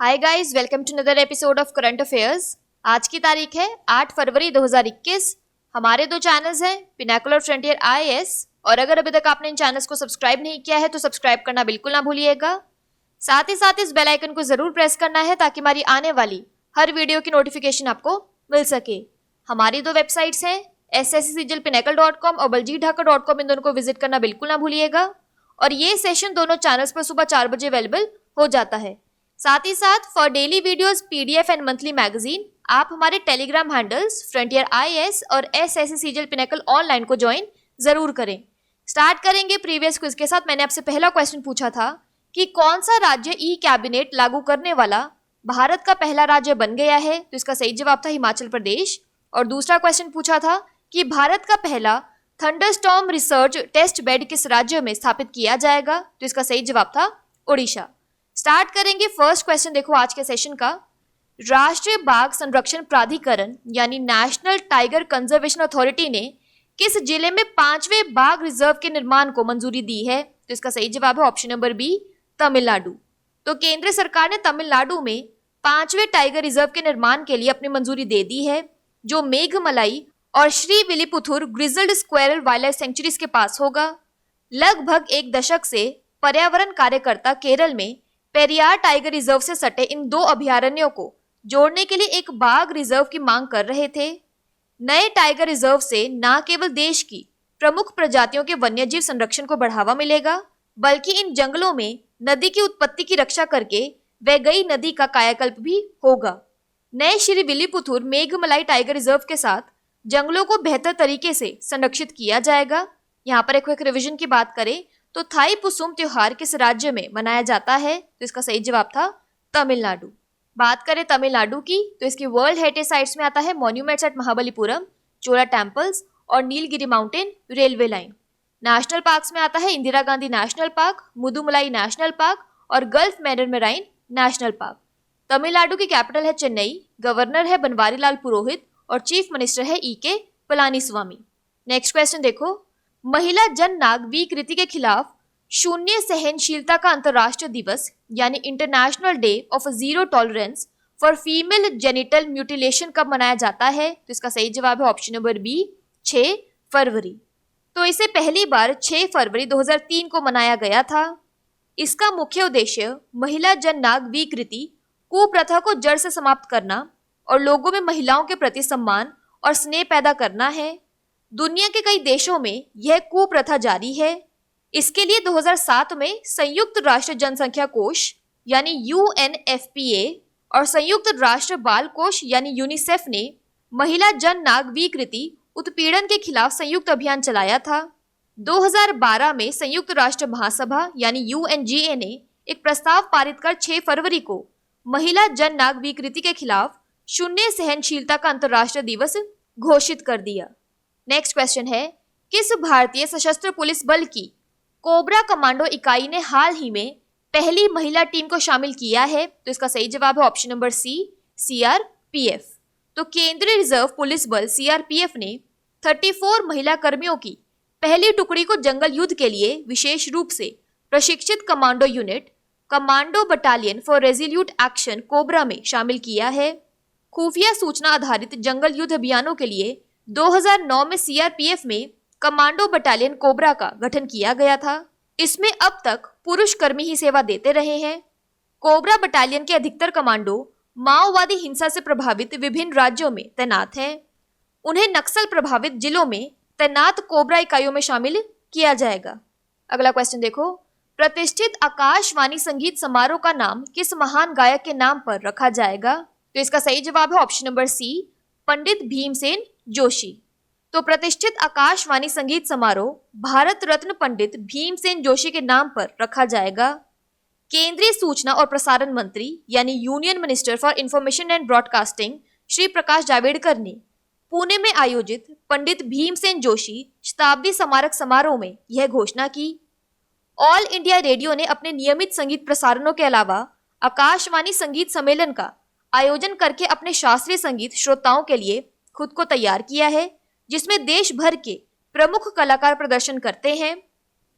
Hi guys, welcome to another episode of current affairs. आज की तारीख है 8 फरवरी 2021। हमारे दो चैनल्स हैं, पिनाकुलर और फ्रंटियर IAS, और अगर अभी तक आपने इन चैनल्स को सब्सक्राइब नहीं किया है तो सब्सक्राइब करना बिल्कुल ना भूलिएगा। साथ ही साथ इस बेल आइकन को जरूर प्रेस करना है ताकि हमारी आने वाली हर वीडियो की नोटिफिकेशन आपको मिल सके। हमारी दो वेबसाइट्स हैं, sscglpinacle.com और baljeetdhaka.com। इन दोनों को विजिट करना बिल्कुल ना भूलिएगा। और ये सेशन दोनों चैनल्स पर सुबह 4 बजे अवेलेबल हो जाता है। साथ ही साथ for daily videos, PDF and monthly magazine आप हमारे टेलीग्राम हैंडल्स फ्रंटियर IAS और SSCGL पिनेकल ऑनलाइन को ज्वाइन जरूर करें। स्टार्ट करेंगे प्रीवियस क्विज के साथ। मैंने आपसे पहला क्वेश्चन पूछा था कि कौन सा राज्य ई कैबिनेट लागू करने वाला भारत का पहला राज्य बन गया है, तो इसका सही जवाब था हिमाचल प्रदेश। और दूसरा क्वेश्चन पूछा था कि भारत का पहला थंडरस्टॉर्म रिसर्च टेस्ट बेड किस राज्य में स्थापित किया जाएगा, तो इसका सही जवाब था ओडिशा। स्टार्ट करेंगे फर्स्ट क्वेश्चन। देखो आज के सेशन का, राष्ट्रीय बाघ संरक्षण प्राधिकरण यानी नेशनल टाइगर कंजर्वेशन अथॉरिटी ने किस जिले में 5वें बाघ रिजर्व के निर्माण को मंजूरी दी है, तो इसका सही जवाब है ऑप्शन नंबर बी, तमिलनाडु। तो केंद्र सरकार ने तमिलनाडु में 5वें टाइगर रिजर्व के निर्माण के लिए अपनी मंजूरी दे दी है, जो मेघमलाई और Srivilliputhur grizzled squirrel wild life sanctuaries के पास होगा। लगभग एक दशक से पर्यावरण कार्यकर्ता केरल में पेरियार टाइगर रिजर्व से सटे इन दो अभयारण्यों को जोड़ने के लिए एक बाघ रिजर्व की मांग कर रहे थे। नए टाइगर रिजर्व से न केवल देश की प्रमुख प्रजातियों के वन्यजीव संरक्षण को बढ़ावा मिलेगा, बल्कि इन जंगलों में नदी की उत्पत्ति की रक्षा करके वैगई नदी का कायाकल्प भी होगा। नए श्रीविल्लिपुथुर मेघमलाई टाइगर रिजर्व के साथ जंगलों को बेहतर तरीके से संरक्षित किया जाएगा। यहाँ पर एक क्विक रिवीजन की बात करें तो थाई पुसुम त्योहार किस राज्य में मनाया जाता है, तो इसका सही जवाब था तमिलनाडु। बात करें तमिलनाडु की तो इसकी वर्ल्ड हेरिटेज साइट्स में आता है monuments at Mahabalipuram, Chola temples और Nilgiri mountain railway line. National parks में आता है Indira Gandhi national park, Mudumalai national park और gulf marine national park. Tamil Nadu की कैपिटल है चेन्नई, गवर्नर है बनवारीलाल पुरोहित और चीफ मिनिस्टर है EK पलानीस्वामी। नेक्स्ट क्वेश्चन देखो, महिला जन नाग विकृति के खिलाफ शून्य सहनशीलता का अंतर्राष्ट्रीय दिवस यानी international day of zero tolerance for female genital mutilation कब मनाया जाता है, तो इसका सही जवाब है ऑप्शन नंबर बी, 6 फरवरी। तो इसे पहली बार 6 फरवरी 2003 को मनाया गया था। इसका मुख्य उद्देश्य महिला जन नाग विकृति कुप्रथा को जड़ से समाप्त करना और लोगों में महिलाओं के प्रति सम्मान और स्नेह पैदा करना है। दुनिया के कई देशों में यह कुप्रथा जारी है। इसके लिए 2007 में संयुक्त राष्ट्र जनसंख्या कोष यानी UNFPA और संयुक्त राष्ट्र बाल कोष यानी यूनिसेफ ने महिला जन नाग विकृति उत्पीड़न के खिलाफ संयुक्त अभियान चलाया था। 2012 में संयुक्त राष्ट्र महासभा यानी UNGA ने एक प्रस्ताव पारित कर 6 फरवरी को महिला जन नाग विकृति के खिलाफ शून्य सहनशीलता का अंतर्राष्ट्रीय दिवस घोषित कर दिया। नेक्स्ट क्वेश्चन है, किस भारतीय सशस्त्र पुलिस बल की कोबरा कमांडो इकाई ने हाल ही में पहली महिला टीम को शामिल किया है, तो इसका सही जवाब है ऑप्शन नंबर सी, CRPF। तो केंद्रीय रिजर्व पुलिस बल CRPF ने 34 महिला कर्मियों की पहली टुकड़ी को जंगल युद्ध के लिए विशेष रूप से प्रशिक्षित commando unit commando battalion for resolute action cobra में शामिल किया है। खुफिया सूचना आधारित जंगल युद्ध अभियानों के लिए 2009 में CRPF में कमांडो बटालियन कोबरा का गठन किया गया था। इसमें अब तक पुरुष कर्मी ही सेवा देते रहे हैं। कोबरा बटालियन के अधिकतर कमांडो माओवादी हिंसा से प्रभावित विभिन्न राज्यों में तैनात हैं। उन्हें नक्सल प्रभावित जिलों में तैनात कोबरा इकाइयों में शामिल किया जाएगा। अगला क्वेश्चन देखो, प्रतिष्ठित आकाशवाणी संगीत समारोह का नाम किस महान गायक के नाम पर रखा जाएगा, तो इसका सही जवाब है option number C, Pandit Bhimsen Joshi. तो प्रतिष्ठित आकाशवाणी संगीत समारोह भारत रत्न पंडित भीमसेन जोशी के नाम पर रखा जाएगा। केंद्रीय सूचना और प्रसारण मंत्री यानी union minister for information and broadcasting Shri Prakash Javadekar ने पुणे में आयोजित पंडित भीमसेन जोशी शताब्दी स्मारक समारोह में यह घोषणा की। ऑल इंडिया रेडियो ने अपने नियमित संगीत प्रसारणों के अलावा आकाशवाणी संगीत सम्मेलन का आयोजन करके अपने शास्त्रीय संगीत श्रोताओं के लिए खुद को तैयार किया है, जिसमें देश भर के प्रमुख कलाकार प्रदर्शन करते हैं।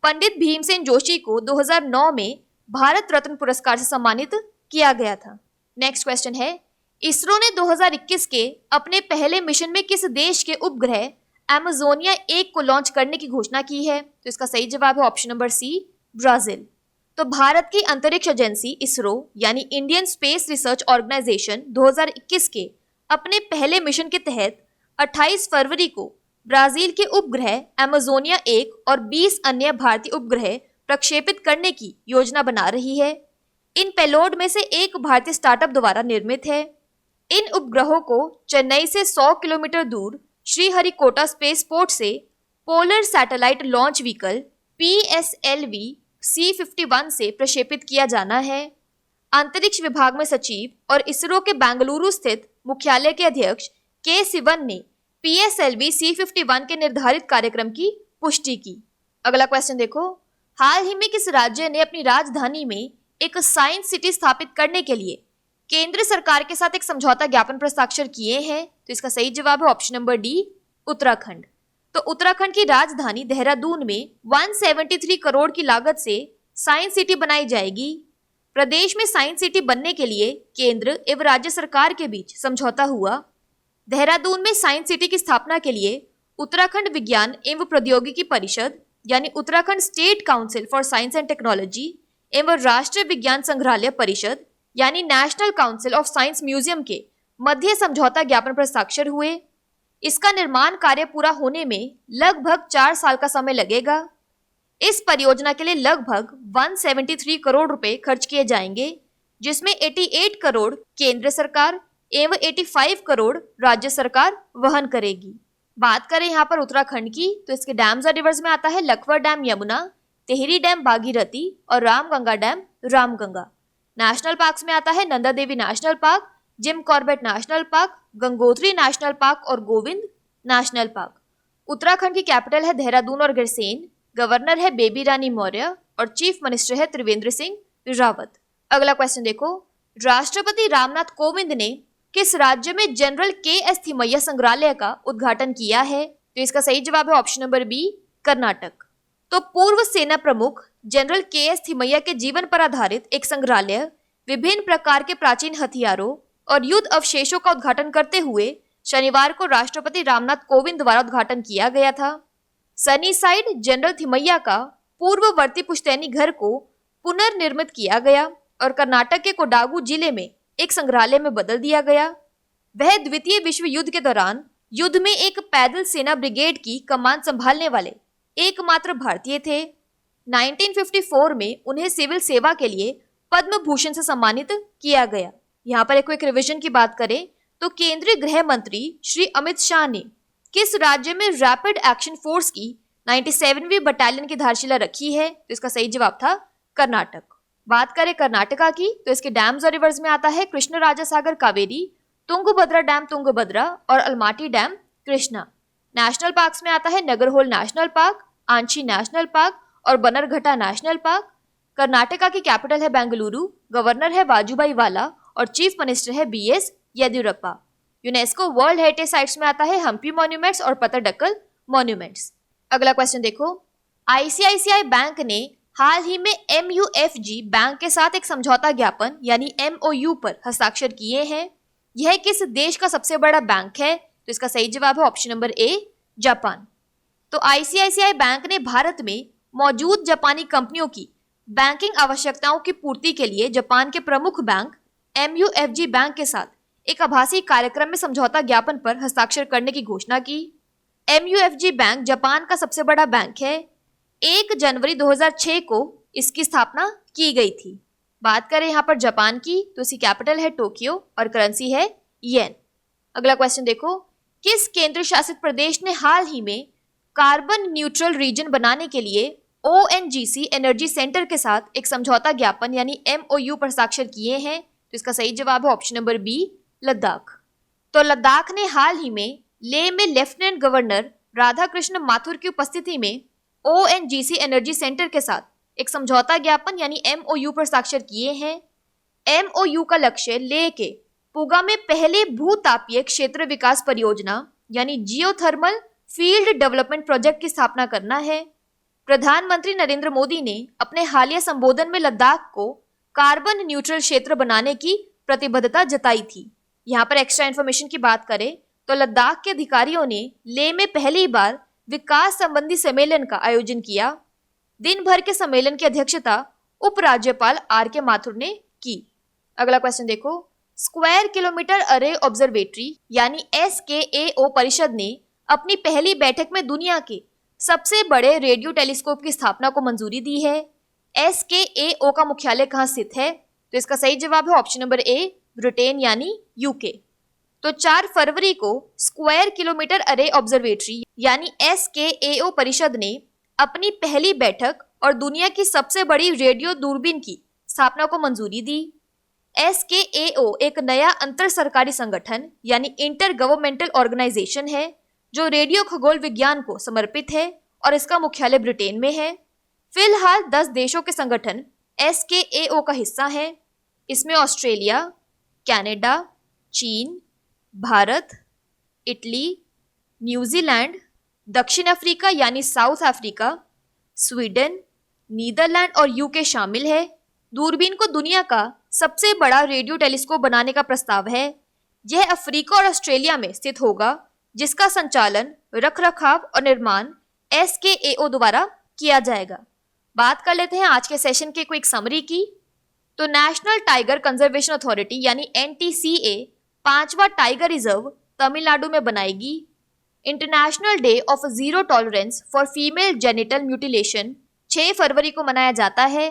पंडित भीमसेन जोशी को 2009 में भारत रत्न पुरस्कार से सम्मानित किया गया था। नेक्स्ट क्वेश्चन है, इसरो ने 2021 के अपने पहले मिशन में किस देश के उपग्रह एमेजोनिया 1 को लॉन्च करने की घोषणा की है? तो इसका सही जवाब है ऑप्शन नंबर सी, ब्राजील। तो भारत की अंतरिक्ष एजेंसी इसरो यानी इंडियन स्पेस रिसर्च ऑर्गेनाइजेशन 2021 के अपने पहले मिशन के तहत 28 फरवरी को ब्राजील के उपग्रह एमेजोनिया 1 और 20 अन्य भारतीय उपग्रह प्रक्षेपित करने की योजना बना रही है। इन पेलोड में से एक भारतीय स्टार्टअप द्वारा निर्मित है। इन उपग्रहों को चेन्नई से 100 किलोमीटर दूर श्रीहरिकोटा स्पेसपोर्ट से polar satellite launch vehicle PSLV C-51 से प्रक्षेपित किया जाना है। अंतरिक्ष विभाग में सचिव और इसरो के बेंगलुरु स्थित मुख्यालय के अध्यक्ष के सिवन ने PSLV C-51 के निर्धारित कार्यक्रम की पुष्टि की। अगला क्वेश्चन देखो, हाल ही में किस राज्य ने अपनी राजधानी में एक साइंस सिटी स्थापित करने के लिए केंद्र सरकार के साथ एक समझौता ज्ञापन पर हस्ताक्षर किए हैं? तो इसका सही जवाब है ऑप्शन नंबर डी, उत्तराखंड। तो उत्तराखंड की राजधानी देहरादून में 173 करोड़ की लागत से साइंस सिटी बनाई जाएगी। प्रदेश में साइंस सिटी बनने के लिए केंद्र एवं राज्य सरकार के बीच समझौता हुआ। देहरादून में साइंस सिटी की स्थापना के लिए उत्तराखंड विज्ञान एवं प्रौद्योगिकी परिषद यानी Uttarakhand state council for science and technology एवं राष्ट्रीय विज्ञान संग्रहालय परिषद यानी national council of science museum के मध्य समझौता ज्ञापन पर हस्ताक्षर हुए। इसका निर्माण कार्य पूरा होने में लगभग 4 साल का समय लगेगा। इस परियोजना के लिए लगभग 173 करोड़ रुपए खर्च किए जाएंगे, जिसमें 88 करोड़ केंद्र सरकार एवं 85 करोड़ राज्य सरकार वहन करेगी। बात करें यहाँ पर उत्तराखंड की, तो इसके डैम्स और रिवर्स में आता है लखवर डैम यमुना, टिहरी डैम भागीरथी और Ramganga dam Ramganga. National parks में आता है Nanda Devi national park, Jim Corbett national park, Gangotri national park और गोविंद नेशनल पार्क। उत्तराखंड की कैपिटल है देहरादून और गिरसेन, गवर्नर है बेबी रानी मौर्य और चीफ मिनिस्टर है त्रिवेंद्र सिंह रावत। अगला क्वेश्चन देखो, राष्ट्रपति रामनाथ कोविंद ने किस राज्य में जनरल KS थिमैया संग्रहालय का उद्घाटन किया है? तो इसका सही जवाब है ऑप्शन नंबर बी, कर्नाटक। तो पूर्व सेना प्रमुख जनरल KS थिमैया के जीवन पर आधारित एक संग्रहालय विभिन्न प्रकार के प्राचीन हथियारों और युद्ध अवशेषों का उद्घाटन करते हुए शनिवार को राष्ट्रपति रामनाथ कोविंद द्वारा उद्घाटन किया गया था। सनी साइड जनरल थिमैया का पूर्ववर्ती पुश्तैनी घर को पुनर्निर्मित किया गया और कर्नाटक के कोडागु जिले में एक संग्रहालय में बदल दिया गया। वह द्वितीय विश्व युद्ध के दौरान युद्ध में एक पैदल सेना ब्रिगेड की कमान संभालने वाले एकमात्र भारतीय थे। 1954 में उन्हें सिविल सेवा के लिए पद्म भूषण से सम्मानित किया गया। यहाँ पर एक क्विक रिवीजन की बात करें तो केंद्रीय गृह मंत्री श्री अमित शाह ने किस राज्य में रैपिड एक्शन फोर्स की 97वीं बटालियन की आधारशिला रखी है? तो इसका सही जवाब था कर्नाटक। बात करें कर्नाटका की, तो इसके डैम्स और रिवर्स में आता है कृष्णराजा सागर कावेरी, तुंगभद्रा डैम तुंगभद्रा और Almatti dam Krishna. National parks में आता है Nagarhole national park, Anshi national park और बनरघट्टा नेशनल पार्क। कर्नाटका की कैपिटल है बेंगलुरु, गवर्नर है वाजुभाई वाला और चीफ मिनिस्टर है BS Yediyurappa. UNESCO world heritage sites में आता है हम्पी मॉन्यूमेंट्स और पत्तडकल मॉन्यूमेंट्स। अगला क्वेश्चन देखो, ICICI बैंक ने हाल ही में MUFG बैंक के साथ एक समझौता ज्ञापन यानी MOU पर हस्ताक्षर किए हैं। यह किस देश का सबसे बड़ा बैंक है? तो इसका सही जवाब है ऑप्शन नंबर A, जापान। तो ICICI बैंक ने भारत में मौजूद जापानी कंपनियों की बैंकिंग आवश्यकताओं की पूर्ति के लिए जापान के प्रमुख बैंक MUFG बैंक के साथ एक आभासी कार्यक्रम में समझौता ज्ञापन पर हस्ताक्षर करने की घोषणा की। MUFG बैंक जापान का सबसे बड़ा बैंक है। 1 जनवरी 2006 को इसकी स्थापना की गई थी। बात करें यहाँ पर जापान की, तो इसकी कैपिटल है टोक्यो और करेंसी है येन। अगला क्वेश्चन देखो, किस केंद्र शासित प्रदेश ने हाल ही में कार्बन न्यूट्रल रीजन बनाने के लिए ONGC एनर्जी सेंटर के साथ एक समझौता ज्ञापन यानी MOU पर हस्ताक्षर किए हैं? तो इसका सही जवाब है ऑप्शन नंबर B, लद्दाख। तो लद्दाख ने हाल ही में लेह में लेफ्टिनेंट गवर्नर राधाकृष्ण माथुर की उपस्थिति में ONGC एनर्जी सेंटर के साथ एक समझौता ज्ञापन यानी MOU पर हस्ताक्षर किए हैं। MOU का लक्ष्य लेह के पुगा में पहले भूतापीय क्षेत्र विकास परियोजना यानी जियोथर्मल फील्ड डेवलपमेंट प्रोजेक्ट की स्थापना करना है। प्रधानमंत्री नरेंद्र मोदी ने अपने हालिया संबोधन में लद्दाख को कार्बन न्यूट्रल क्षेत्र बनाने की प्रतिबद्धता जताई थी। यहाँ पर एक्स्ट्रा इन्फॉर्मेशन की बात करें तो लद्दाख के अधिकारियों ने लेह में पहली बार विकास संबंधी सम्मेलन का आयोजन किया। दिन भर के सम्मेलन की अध्यक्षता उपराज्यपाल आर.के. माथुर ने की। अगला क्वेश्चन देखो, स्क्वायर किलोमीटर अरे ऑब्जर्वेटरी यानी SKAO परिषद ने अपनी पहली बैठक में दुनिया के सबसे बड़े रेडियो टेलीस्कोप की स्थापना को मंजूरी दी है। SKAO का मुख्यालय कहाँ स्थित है? तो इसका सही जवाब है ऑप्शन नंबर ए, ब्रिटेन यानी यूके। तो 4 फरवरी को स्क्वायर किलोमीटर अरे ऑब्जर्वेटरी यानी SKAO परिषद ने अपनी पहली बैठक और दुनिया की सबसे बड़ी रेडियो दूरबीन की स्थापना को मंजूरी दी। SKAO एक नया अंतर सरकारी संगठन यानी इंटर गवर्नमेंटल ऑर्गेनाइजेशन है जो रेडियो खगोल विज्ञान को समर्पित है और इसका मुख्यालय ब्रिटेन में है। फिलहाल 10 देशों के संगठन SKAO का हिस्सा हैं। इसमें ऑस्ट्रेलिया, कनाडा, चीन, भारत, इटली, न्यूजीलैंड, दक्षिण अफ्रीका यानी साउथ अफ्रीका, स्वीडन, नीदरलैंड और यूके शामिल है। दूरबीन को दुनिया का सबसे बड़ा रेडियो टेलीस्कोप बनाने का प्रस्ताव है। यह अफ्रीका और ऑस्ट्रेलिया में स्थित होगा, जिसका संचालन, रखरखाव और निर्माण SKAO द्वारा किया जाएगा। बात कर लेते हैं आज के सेशन के क्विक समरी की। तो नेशनल टाइगर कंजर्वेशन अथॉरिटी यानी NTCA 5वां टाइगर रिजर्व तमिलनाडु में बनाएगी। International day of zero tolerance for female genital mutilation 6 फरवरी को मनाया जाता है।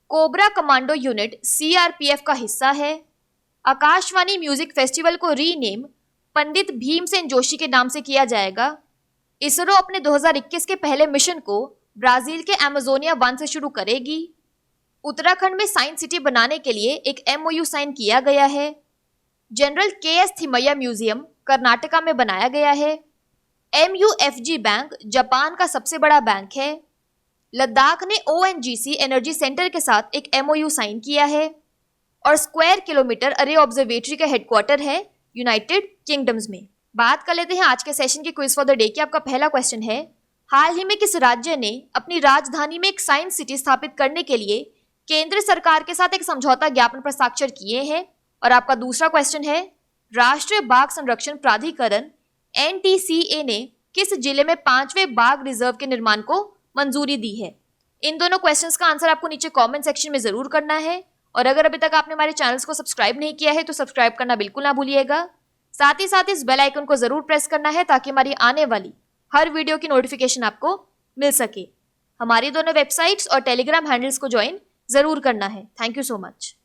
कोबरा कमांडो यूनिट CRPF का हिस्सा है। आकाशवाणी म्यूजिक फेस्टिवल को रीनेम पंडित भीमसेन जोशी के नाम से किया जाएगा। इसरो अपने 2021 के पहले मिशन को ब्राजील के अमेजोनिया 1 से शुरू करेगी। उत्तराखंड में साइंस सिटी बनाने के लिए एक MOU साइन किया गया है। General KS Thimayya museum Karnataka में बनाया गया है। MUFG बैंक जापान का सबसे बड़ा बैंक है। लद्दाख ने ONGC एनर्जी सेंटर के साथ एक MOU साइन किया है। और स्क्वायर किलोमीटर अरे ऑब्जर्वेटरी का हेडक्वार्टर है यूनाइटेड किंगडम्स में। बात कर लेते हैं आज के सेशन के क्विज फॉर द डे की। आपका पहला क्वेश्चन है, हाल ही में किस राज्य ने अपनी राजधानी में एक साइंस सिटी स्थापित करने के लिए केंद्र सरकार के साथ एक समझौता ज्ञापन पर हस्ताक्षर किए हैं? और आपका दूसरा क्वेश्चन है, राष्ट्रीय बाघ संरक्षण प्राधिकरण NTCA ने किस जिले में 5वें बाघ रिजर्व के निर्माण को मंजूरी दी है? इन दोनों क्वेश्चंस का आंसर आपको नीचे कमेंट सेक्शन में जरूर करना है। और अगर अभी तक आपने हमारे चैनल्स को सब्सक्राइब नहीं किया है तो सब्सक्राइब करना बिल्कुल ना भूलिएगा। साथ ही इस बेल आइकन को जरूर प्रेस करना है ताकि हमारी आने वाली हर वीडियो की नोटिफिकेशन आपको मिल सके। हमारी दोनों वेबसाइट्स और टेलीग्राम हैंडल्स को ज्वाइन जरूर करना है। Thank you so much.